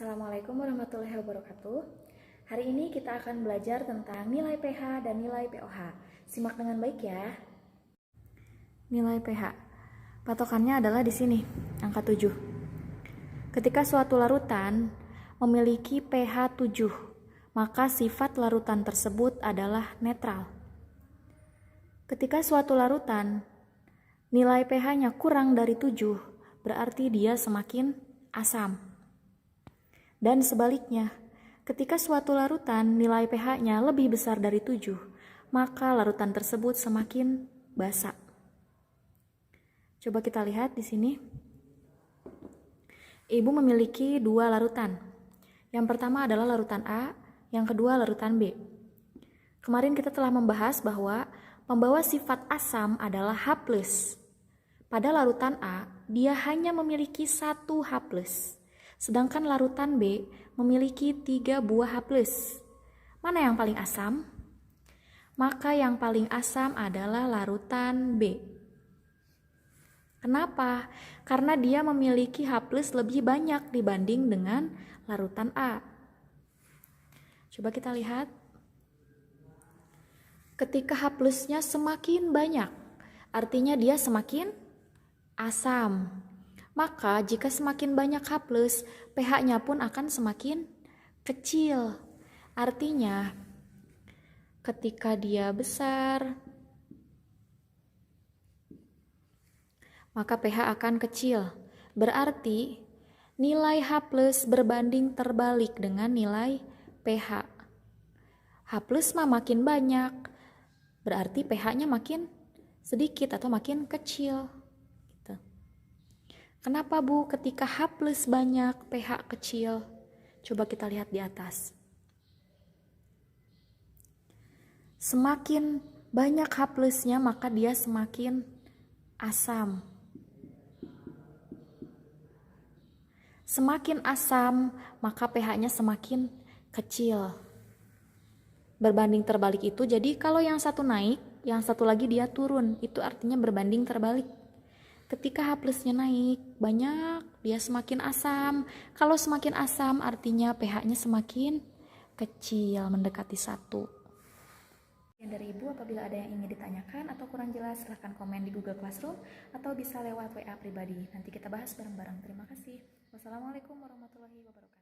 Assalamualaikum warahmatullahi wabarakatuh. Hari ini kita akan belajar tentang nilai pH dan nilai pOH. Simak dengan baik ya. Nilai pH. Patokannya adalah di sini, angka 7. Ketika suatu larutan memiliki pH 7, maka sifat larutan tersebut adalah netral. Ketika suatu larutan nilai pH-nya kurang dari 7, berarti dia semakin asam. Dan sebaliknya, ketika suatu larutan nilai pH-nya lebih besar dari 7, maka larutan tersebut semakin basa. Coba kita lihat di sini. Ibu memiliki dua larutan. Yang pertama adalah larutan A, yang kedua larutan B. Kemarin kita telah membahas bahwa pembawa sifat asam adalah H+. Pada larutan A, dia hanya memiliki 1 H+. Sedangkan larutan B memiliki 3 buah H+. Mana yang paling asam? Maka yang paling asam adalah larutan B. Kenapa? Karena dia memiliki H+ lebih banyak dibanding dengan larutan A. Coba kita lihat. Ketika H+-nya semakin banyak, artinya dia semakin asam. Maka jika semakin banyak H+, pH-nya pun akan semakin kecil. Artinya, ketika dia besar, maka pH akan kecil. Berarti, nilai H+ berbanding terbalik dengan nilai pH. H+ mah makin banyak, berarti pH-nya makin sedikit atau makin kecil. Kenapa Bu ketika H+ banyak, pH kecil? Coba kita lihat di atas. Semakin banyak H+-nya maka dia semakin asam. Semakin asam maka pH-nya semakin kecil. Berbanding terbalik itu, jadi kalau yang satu naik, yang satu lagi dia turun. Itu artinya berbanding terbalik. Ketika H+-nya naik banyak, dia semakin asam. Kalau semakin asam artinya pH-nya semakin kecil, mendekati 1. Dari Ibu, apabila ada yang ingin ditanyakan atau kurang jelas, silahkan komen di Google Classroom atau bisa lewat WA pribadi. Nanti kita bahas bareng-bareng. Terima kasih. Wassalamualaikum warahmatullahi wabarakatuh.